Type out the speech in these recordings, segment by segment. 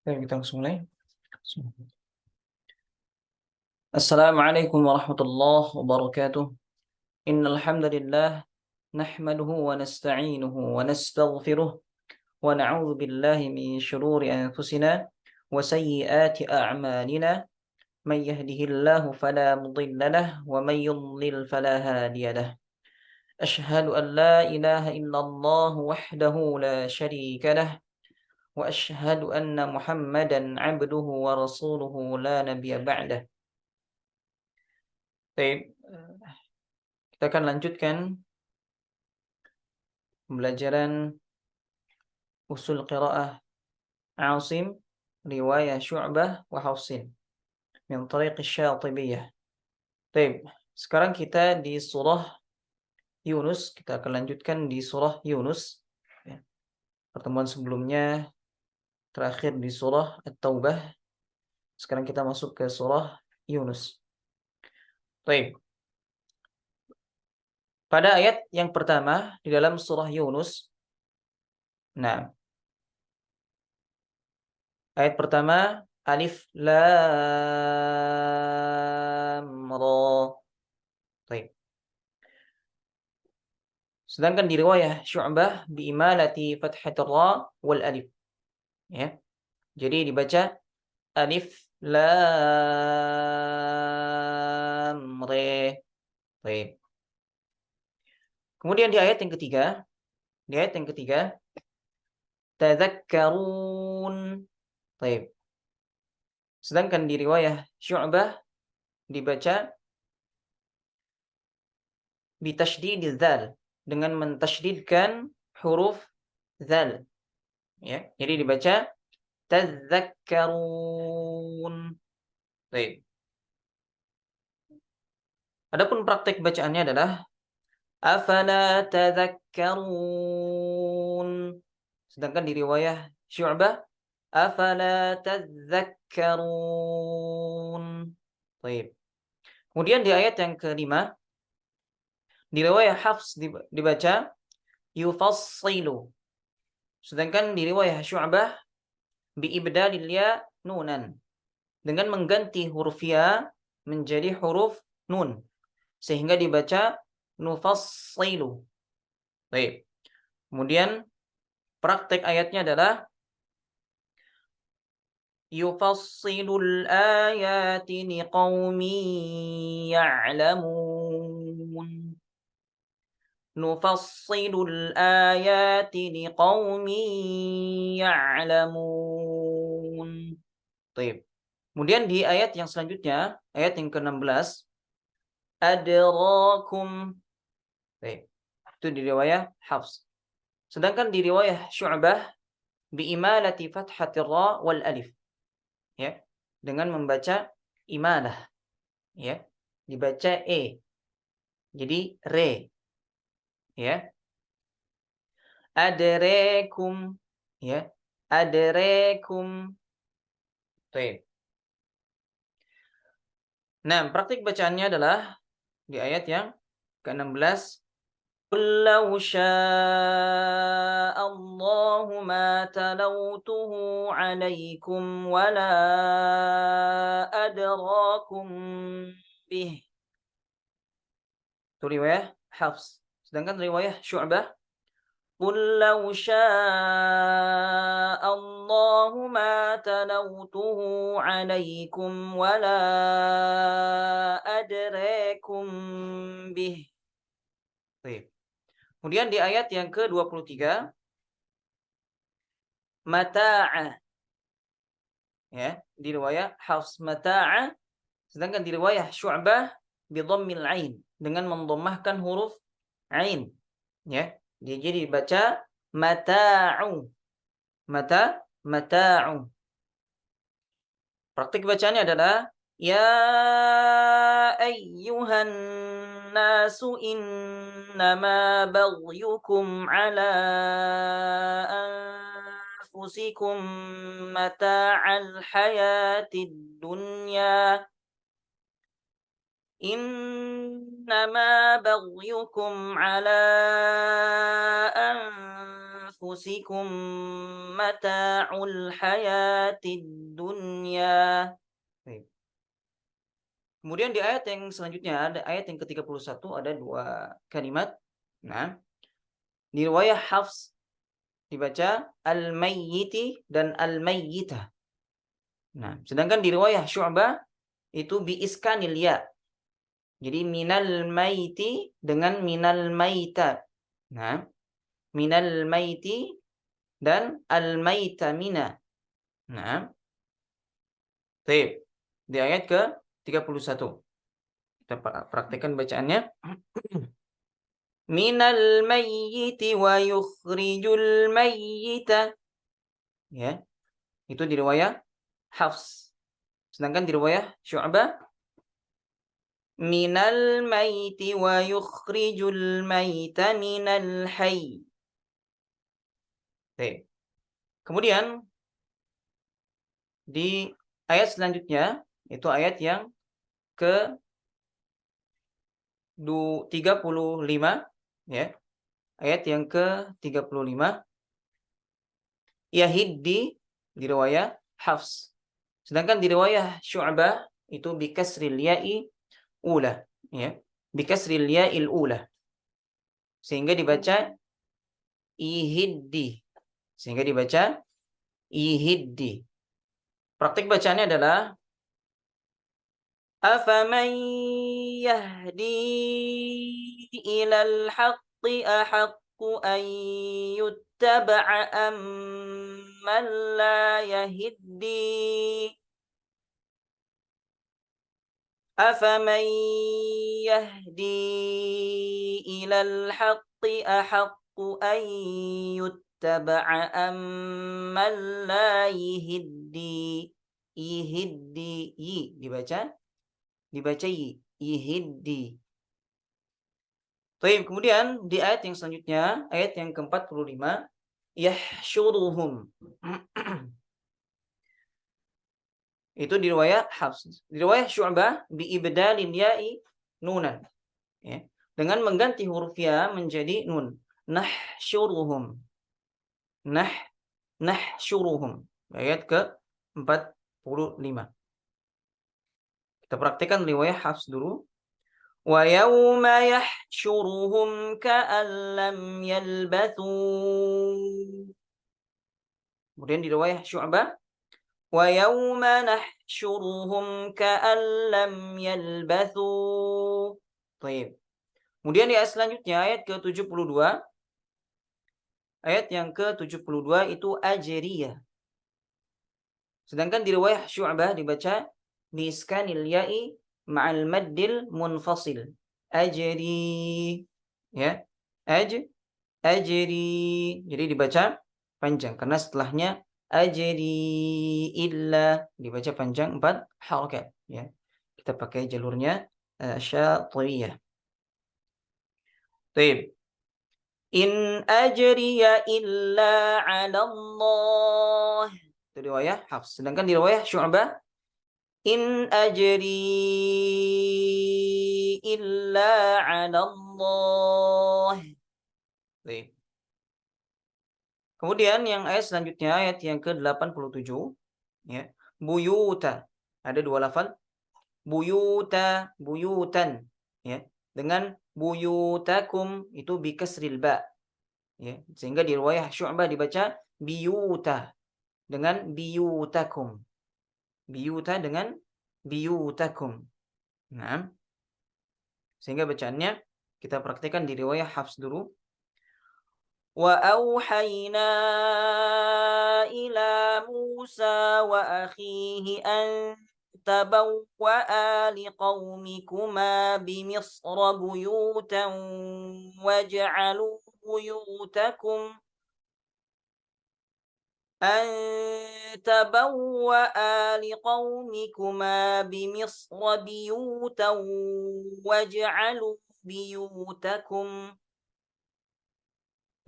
Baik, kita langsung mulai. Assalamualaikum warahmatullahi wabarakatuh. Innal hamdalillah nahmaduhu wa nasta'inuhu wa nastaghfiruh wa na'udzu billahi min shururi anfusina wa sayyiati a'malina. Man yahdihillahu fala mudilla lahu wa man yudlil fala hadiya lahu. Ashhadu an la ilaha illallah wahdahu la syarika lahu wa ashhadu anna Muhammadan 'abduhu wa rasuluhu la nabiyya ba'dah. Baik, kita akan lanjutkan pembelajaran usul qiraah Asim, riwayah Syu'bah wa Hafsin min tariq Syatibiyah. Baik, sekarang kita di surah Yunus, kita akan lanjutkan di surah Yunus. Ya. Pertemuan sebelumnya terakhir di surah At-Taubah. Sekarang kita masuk ke surah Yunus. Baik. Pada ayat yang pertama di dalam surah Yunus, nah, ayat pertama alif lam ra. Baik. Sedangkan di riwayah Syu'bah bi imalati fathatir ra wal alif. Ya. Jadi dibaca alif lam ra. Baik. Kemudian di ayat yang ketiga, tadzakkarun. Baik. Sedangkan di riwayah Syu'bah dibaca bitasydidil dzal, dengan mentasydidkan huruf dzal. Ya. Jadi dibaca tadzakkarun. Baik. Adapun praktek bacaannya adalah afala tadzakkarun. Sedangkan di riwayah Syu'bah afala tadzakkarun. Baik. Kemudian di ayat yang kelima di riwayah Hafs dibaca yufassilu. Sedangkan di riwayah Syu'bah biibdalil ya nunan, dengan mengganti huruf ya menjadi huruf nun sehingga dibaca nufassilu. Baik. Kemudian praktek ayatnya adalah yufassilul ayati liqaumin ya'lamun. Nufassilul ayati liqaumin ya'lamun. Baik. Kemudian di ayat yang selanjutnya, ayat yang ke-16, adrakum. Baik. Itu di riwayah Hafs. Sedangkan di riwayah Syu'bah biimalati fathatir ra wal alif. Ya. Dengan membaca imalah. Ya. Dibaca jadi re. Ya. Adrekum. Ya. Adrekum. Baik. Nah, praktik bacaannya adalah di ayat yang ke-16, قل لو شاء الله ما تلوته عليكم ولا أدراكم به. Itu riwayah Hafs. Sedangkan riwayah Syu'bah, قل لو شاء الله ما تلوته عليكم ولا أدراكم به. Baik. Kemudian di ayat yang ke-23, mata'a. Ya, di riwayah Hafs mata'a, sedangkan di riwayah Syu'bah bi dhammil ain, dengan mendhammahkan huruf ain. Ya. Jadi dibaca mata'u. Mata'u. Praktik bacaannya adalah ya ayyuhan nasu innama baghyukum ala anfusikum mata'al hayatid dunya. إنما بغيكم على anfusikum mata'ul hayatid dunya. Baik. Kemudian di ayat yang selanjutnya, ada ayat yang ke-31 ada dua kalimat. Nah, di riwayah Hafs dibaca al-mayyiti dan al-mayyitah. Nah, sedangkan di riwayah Syu'bah itu bi iskanil ya. Jadi minal maiti dengan minal maita. Nah, minal maiti dan al maita mina. Nah, baik. Di ayat ke-31. Kita praktekkan bacaannya. Minal mayyiti wa yukhrijul mayyita. Ya, itu di riwayah Hafs. Sedangkan di riwayah Syu'bah minal maiti wa yukhrijul maita minal hayy. Baik. Kemudian di ayat selanjutnya itu ayat yang ke 35 ya. Ayat yang ke-35 yahiddi di riwayah Hafs. Sedangkan di riwayah Syu'bah itu bi kasril ya'i ula ya. Bi kasril ya'il ula. Sehingga dibaca ihiddi. Sehingga dibaca ihiddi. Praktik bacaannya adalah afaman yahdi ilal haqqi ahaqqu an yuttaba'a amman la yahiddi afaman yahdi ilal haqqi ahaqqu an yuttaba'a amman la yahiddi ihiddi dibaca ihiddi. Baik, kemudian di ayat yang selanjutnya, ayat yang ke-45, yahsyuruhum. Itu di riwayat Hafs. Di riwayat Syu'bah bi ibdalil ya'i nunan. Ya. Dengan mengganti huruf ya menjadi nun. Nahsyuruhum. Nahsyuruhum. Ayat ke-45. Kita praktikkan riwayat Hafs dulu. Wa yawma yahsyuruhum ka'an lam yalbathu. Kemudian di riwayat Syu'bah wa yawma nahsyuruhum ka'an lam yalbathu. Baik. Kemudian di ayat selanjutnya ayat ke-72. Ayat yang ke-72 itu ajriyah. Sedangkan di riwayat Syu'bah dibaca bi iskanil ya'i ma'al maddil munfasil. Ajri. Ya. Ajri. Jadi dibaca panjang karena setelahnya ajri illa dibaca panjang 4 harakat ya. Kita pakai jalurnya syatiyah. Baik. In ajriya illa 'ala Allah. Itu riwayah Hafs. Sedangkan di riwayah Syu'bah in ajri illa 'ala Allah. Baik. Kemudian yang ayat selanjutnya ayat yang ke-87 ya. Buyuta. Ada dua lafal buyuta, buyutan ya. Dengan buyutakum itu bi kasril ba. Ya. Sehingga di riwayah Syu'bah dibaca biyuta dengan biyutakum. Biyuta dengan biyutakum. Nah, sehingga bacaannya kita praktikkan di riwayah Hafs dulu. Wa auhayna ila Musa wa akhihi an tabawwa'a liqaumikuma bimisra buyutan waj'alu buyutakum أن تبوأ لقومكما بمصر بيوتا واجعلوا بيوتكم.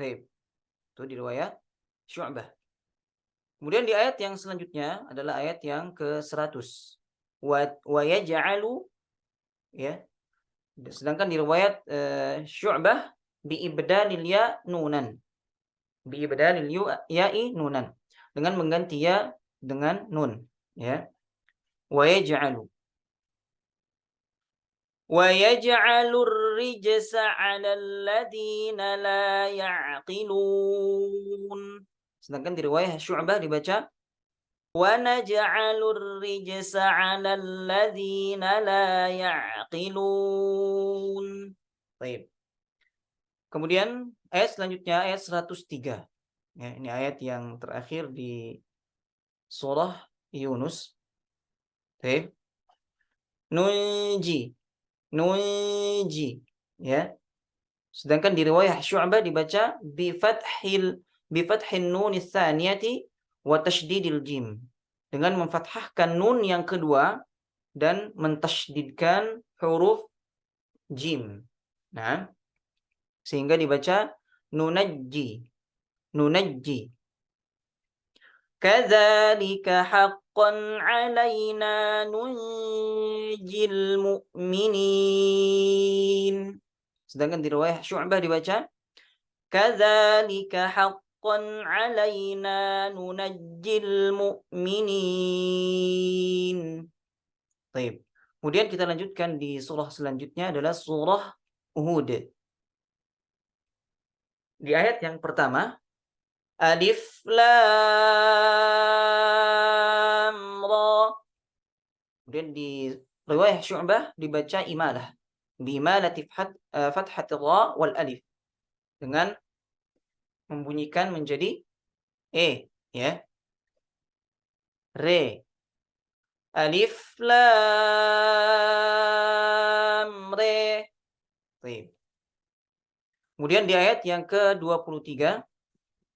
Baik, itu di riwayat Syu'bah. Kemudian di ayat yang selanjutnya adalah ayat yang ke-100. Wa yaj'alu ya. Sedangkan di riwayat Syu'bah bi ibdalil ya nunan. bi ibdalil ya'i nunan, dengan mengganti ya dengan nun, ya. Wa yaj'alu rijsa 'alal ladzina la ya'qilun. Sedangkan di riwayat Syu'bah dibaca wa naj'alur rijsa 'alal ladzina la ya'qilun. Baik. Kemudian ayat selanjutnya ayat 103. Ya, ini ayat yang terakhir di surah Yunus. Baik. Nunji. Nunji. Ya. Sedangkan di riwayat Syu'bah dibaca bi fathin nun tsaniyati wa tasydidil jim. Dengan memfathahkan nun yang kedua dan mentasydidkan huruf jim. Nah, sehingga dibaca nunajji. Nunajji. Kadzalika haqqan 'alaina nunjil mu'minin. Sedangkan di riwayat Syu'bah dibaca kadzalika haqqan 'alaina nunajjil mu'minin. Baik. Kemudian kita lanjutkan di surah selanjutnya adalah surah Hud. Di ayat yang pertama, Alif Lam Ra. Kemudian di riwayat Syu'bah dibaca imalah. Bi imalati fathati ra wal alif. Dengan membunyikan menjadi ya. Re. Alif Lam Re. Baik. Kemudian di ayat yang ke-23,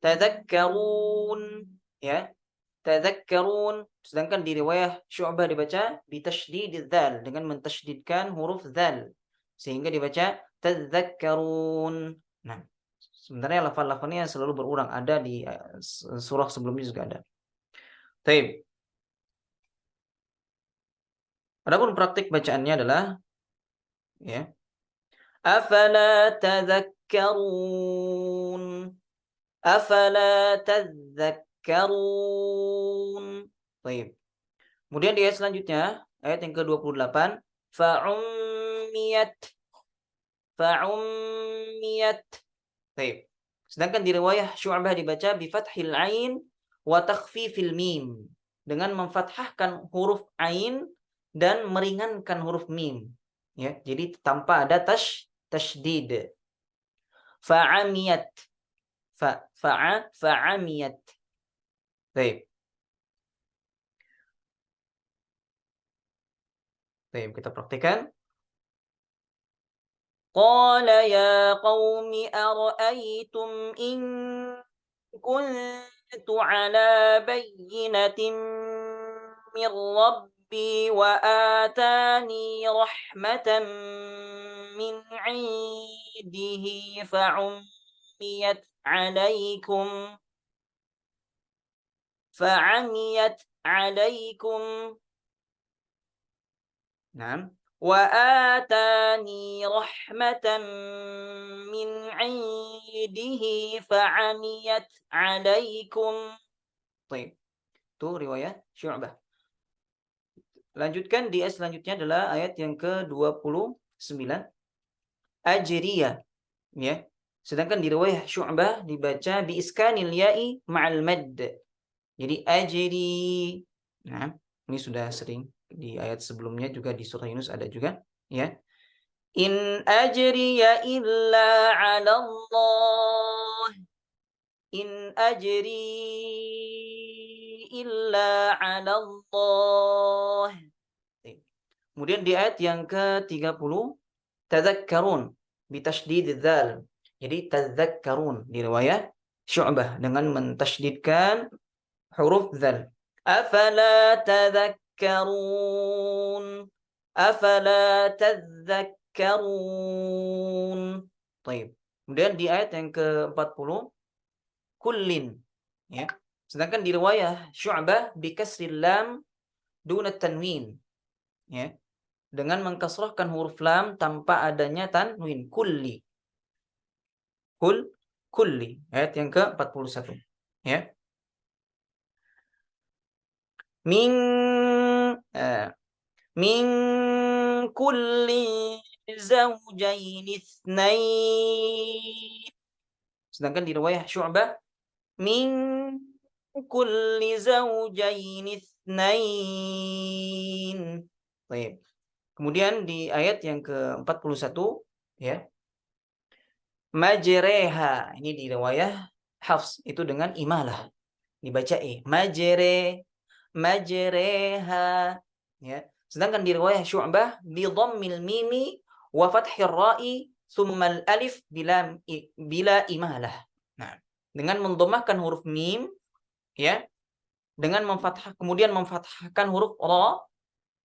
tadzakkarun, ya. Tadzakkarun, sedangkan di riwayat Syu'bah dibaca bitasydididz dzal, dengan mentasydidkan huruf dzal, sehingga dibaca tadzakkarun. Nah, sebenarnya lafal-lafalnya selalu berulang, ada di surah sebelumnya juga ada. Baik. Adapun praktik bacaannya adalah ya. Afala tadzakkarun. Afala tadzakkarun. Baik. Kemudian di ayat selanjutnya, ayat yang ke-28, fa'ummiyat. Fa'ummiyat. Baik. Sedangkan di riwayah Syu'bah dibaca bi fathil ain wa takhfifil mim, dengan memfathahkan huruf ain dan meringankan huruf mim. Ya, jadi tanpa ada tasydid. Fa'amiyat. Fa'amiyat. Baik. Baik, kita praktikkan. Qala ya qaumi ara'aytum in kuntu ala bayyinatin min rabbi wa atani rahmatan min 'indihi fa'umiyat 'alaykum. Nah, wa atani rahmatan min 'indihi fa'amiyat 'alaikum. Baik. Itu riwayat Syu'bah. Lanjutkan di ayat selanjutnya adalah ayat yang ke-29. Ajriya, ya. Sedangkan di riwayat Syu'bah dibaca bi iskanil ya'i ma'al madd. Jadi ajri. Nah, ini sudah sering di ayat sebelumnya juga di surah Yunus ada juga, ya. In ajriya illa 'ala Allah. In ajri illa 'ala Allah. Kemudian di ayat yang ke-30, tadzakkarun bitasydididz dzal. Jadi tadzakkarun di riwayat Syu'bah dengan mentasydidkan huruf dzal. Afala tadzakkarun. Afala tadzakkarun. Baik. Kemudian di ayat yang ke-40, kullin, ya. Sedangkan di riwayat Syu'bah bi kasril lam duna tanwin, ya. Dengan mengkasrahkan huruf lam tanpa adanya tanwin, kulli. kulli. Ayat yang ke-41. Ya. Min min kulli zawjayn itsnain. Sedangkan di riwayah Syu'bah min kulli zawjayn itsnain. Baik. Kemudian di ayat yang ke-41 ya. Majreha. Ini di riwayah Hafs itu dengan imalah. Dibaca majreha ya. Sedangkan di riwayah Syu'bah bi dhammil mimi wa fathir ra'i tsumma al alif bila imalah. Nah, dengan mendomahkan huruf mim ya, dengan kemudian memfathahkan huruf ra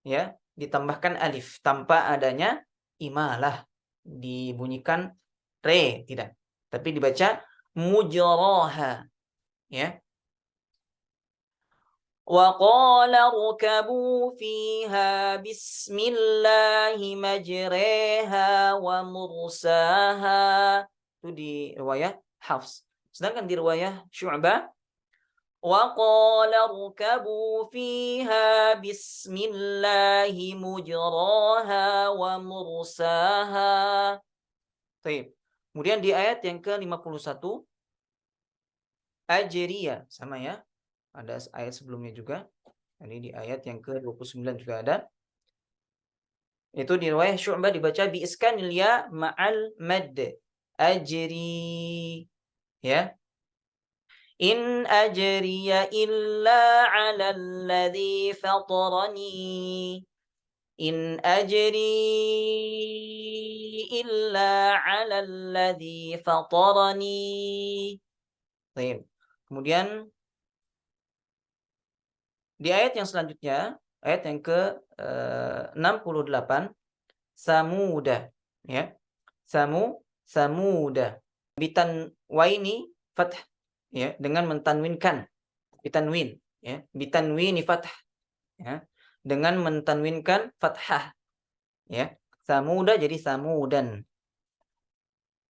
ya, ditambahkan alif tanpa adanya imalah, dibunyikan re tidak, tapi dibaca mujraha ya. Wa qala rkabu fiha bismillahi majreha wa mursaha. Itu di riwayah Hafs. Sedangkan di riwayah Syu'bah wa qala rkabu fiha bismillahi mujraha wa mursaha. Baik. Kemudian di ayat yang ke-51 ajriya sama ya. Ada ayat sebelumnya juga. Ini di ayat yang ke-29 juga ada. Itu di riwayah Syu'bah dibaca bi iskanil ya ma'al mad. Ajri. Ya. In ajriya illa 'ala alladhi fatarani. In ajri illa 'ala alladhi fatarani. Baik. Kemudian di ayat yang selanjutnya, ayat yang ke-68, Samuda, ya. Samuda. Bitan waini fath, ya, dengan mentanwinkan. Bitanwin, ya. Bitanwini fath, ya. Dengan mentanwinkan fathah, ya. Samuda jadi samudan.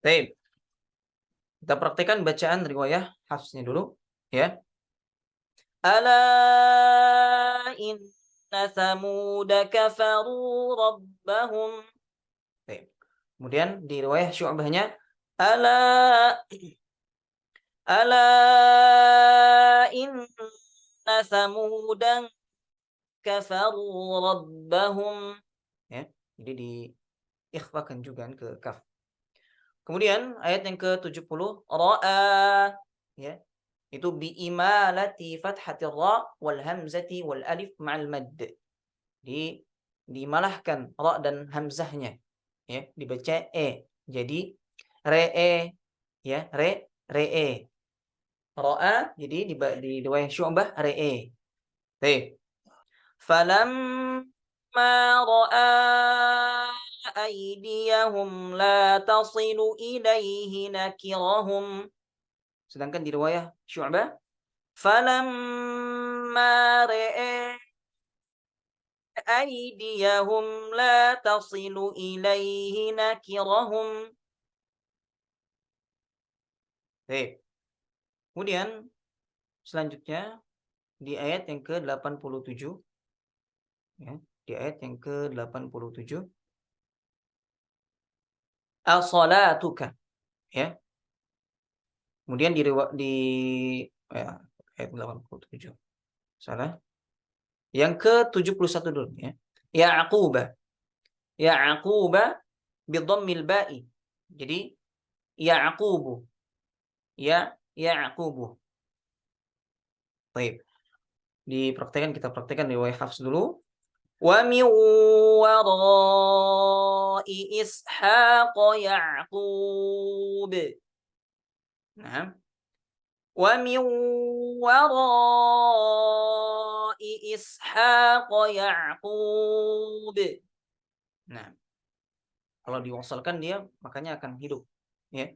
Baik. Kita praktekkan bacaan riwayah Hafsnya dulu, ya. Ala inna samuda kafaru rabbahum. Baik. Kemudian di riwayah Syu'bahnya ala inna samudan kafaru rabbahum. Ya, jadi diikhfakan juga ke kaf. Kemudian ayat yang ke-70 ra'a ya. Itu bi imalati fathatir ra wal hamzati wal alif ma'al mad. Dimalahkan ra dan hamzahnya ya, dibaca jadi re'e ya, re'e. Ra'a jadi di riwayah Syu'bah re'e. Baik. Falamma ra'a aydiyahum la tasilu ilaihi nakirahum. Sedangkan di riwayah Syu'bah falamma ra'a aydiyahum la tasilu ilaihi nakirahum. Baik. Kemudian selanjutnya di ayat yang ke-87 ya, di ayat yang ke-87 as-salatuka ya. Kemudian di ya, ayat 87. Salah. Yang ke-71 dulu ya. Ya'quba. Ya'quba bidhammil ba'i. Jadi Ya'qubu. Ya'qubu. Baik. Kita praktekkan riwayah Hafs dulu. Wa min wara'i Ishaq Ya'qub. Nah. Wa min wara'i Ishaq Ya'qub. Nah. Kalau diwasalkan dia makanya akan hidup. Ya.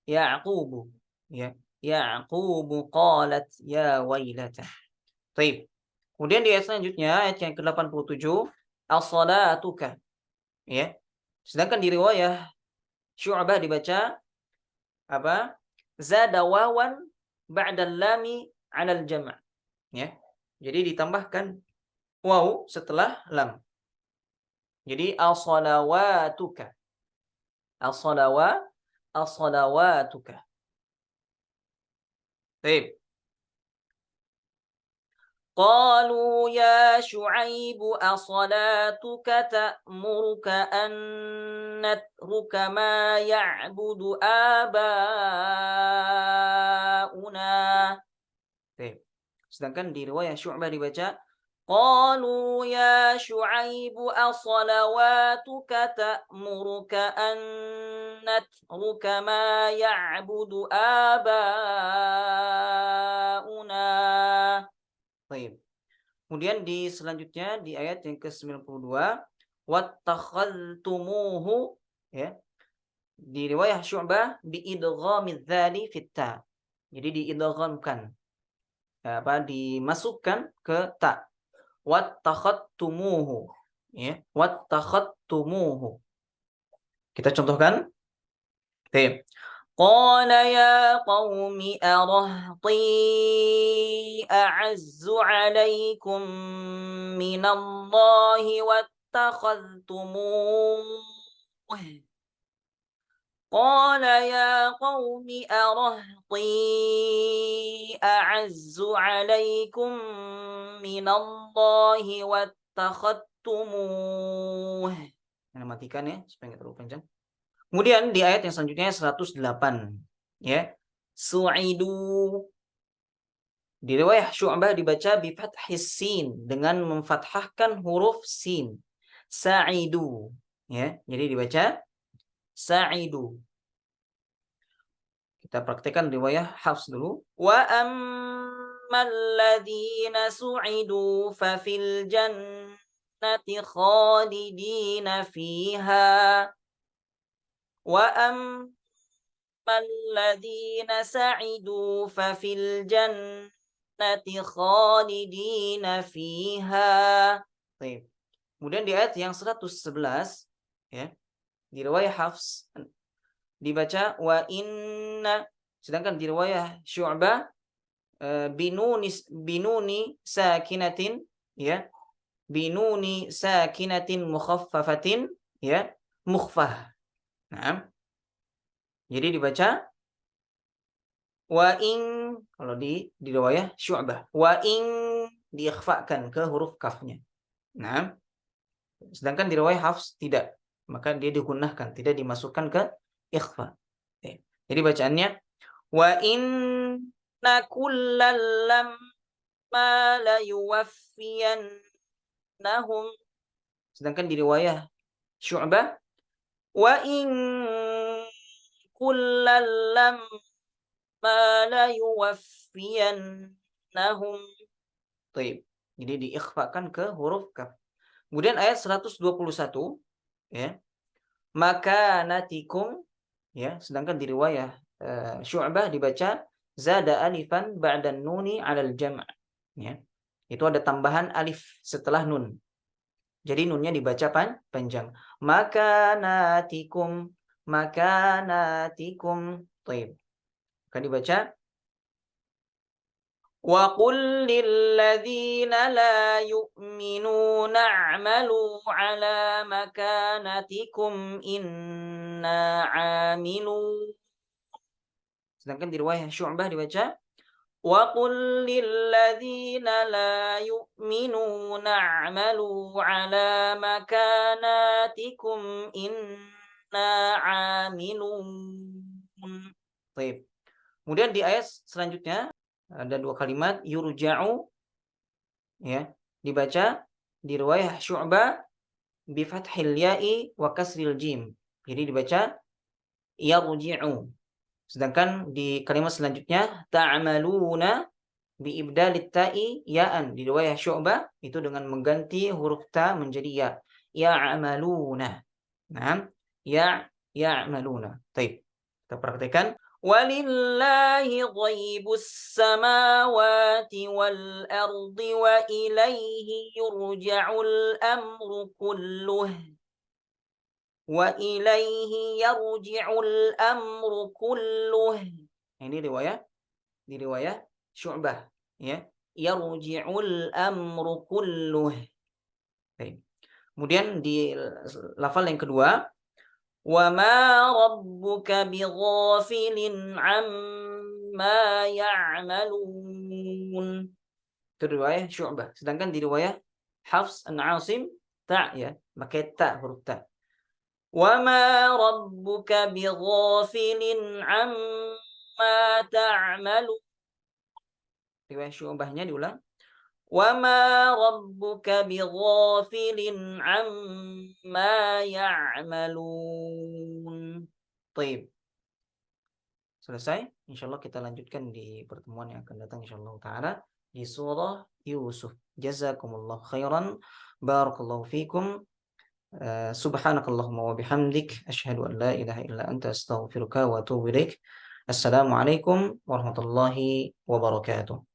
Ya'qubu. Ya. Ya'qubu qalat ya wailata. Baik. Kemudian di ayat selanjutnya, ayat yang ke-87, as-salatuka. Ya. Sedangkan di riwayah Syu'bah dibaca apa? zada wawan ba'dal lami 'alal jam'. Ya. Jadi ditambahkan waw setelah lam. Jadi as-salawatuka. As-salawatuka. Baik. قالوا يا شعيب أصلاتك تأمرك أن نترك ما يعبد آباؤنا. Oke. Sedangkan di riwayat Syu'bah dibaca قالوا يا شعيب أصلواتك تأمرك أن نترك ما يعبد آباؤنا. Baik. Kemudian di selanjutnya di ayat yang ke-92 wattakhadtumuhu, ya. Di riwayat Syu'bah biidghamidz dzali fit ta. Jadi diidghamkan, dimasukkan ke ta. Wattakhadtumuhu, ya. Wattakhadtumuhu. Kita contohkan. Baik. قال يا قوم أرهطي أعز عليكم من الله واتخذتموه. قال يا قوم أرهطي أعز عليكم من الله واتخذتموه. Matikan ya supaya nggak terlalu panjang. Kemudian di ayat yang selanjutnya 108, ya. Su'idu. Di riwayat Syu'bah dibaca bi fathhis sin, dengan memfathahkan huruf sin. Sa'idu, ya. Jadi dibaca sa'idu. Kita praktekkan riwayat Hafs dulu. Wa ammal ladzina su'idu fa fil jannati khalidina fiha. Wa ammal ladzina sa'idu fa fil jannati khalidina fiha. Baik. Kemudian di ayat yang 111, ya. Di riwayat Hafs dibaca wa inna, sedangkan di riwayat Syu'bah binuni sakinatin, ya. Binuni sakinatin mukhaffafatin, ya, mukhfah. Nah, jadi dibaca wa in, kalau di riwayat Syu'bah wa in diikhfakan ke huruf kafnya. Nah, sedangkan di riwayat Hafs tidak, maka dia digunakan, tidak dimasukkan ke ikhfa. Jadi bacaannya wa inna kullal lamma la yuwaffiyannahum. Sedangkan di riwayat Syu'bah wa in kullal lamma la yuwaffiyannahum. Baik. Jadi diikhfakan ke huruf kaf. Kemudian ayat 121, ya. Makanatikum, ya. Sedangkan di riwayat Syu'bah dibaca zada alifan ba'dan nuni 'alal jam', ya. Itu ada tambahan alif setelah nun. Jadi nunnya dibaca panjang. Makanatikum, makanatikum. Baik. Akan dibaca wa qul lil ladzina la yu'minuna a'malu 'ala makanatikum inna 'amilun. Sedangkan di riwayat Syu'bah dibaca wa qul lil ladzina la yu'minuna a'malu 'ala makanatikum inna 'amilun. Baik. Kemudian di ayat selanjutnya ada dua kalimat yurja'u, ya. Dibaca di riwayat Syu'bah bi fathil ya'i wa kasril jim. Jadi dibaca yarji'u. Sedangkan di kalimat selanjutnya ta'maluna bi ibdalit ta'i ya'an. Di riwayat Syu'bah itu dengan mengganti huruf ta menjadi ya. Ya'maluna. Nah, ya'maluna. Baik. Kita praktekkan. Walillahi ghaibus samawati wal ardi wa ilaihi yurja'ul amru kulluh. Wa ilaihi yarji'ul amru kulluh. Ini di riwayat Syu'bah, ya. Yarji'ul amru kulluh. Baik. Kemudian di lafal yang kedua, wa ma rabbuka bighafilin amma ya'malun. Itu riwayat Syu'bah. Sedangkan di riwayat Hafs an Asim ta, ya, pakai ta, huruf ta. Wa ma rabbuka bighafilin amma ta'malun. Riwayat Syu'bahnya diulang. Wa ma rabbuka bighafilin amma ya'malun. Baik. Selesai. Insyaallah kita lanjutkan di pertemuan yang akan datang insyaallah taala di surah Yusuf. Jazakumullah khairan. Barakallahu fikum. Subhanakallahumma wa bihamdik asyhadu an la ilaha illa anta astaghfiruka wa atubu ilaik. Assalamualaikum warahmatullahi wabarakatuh.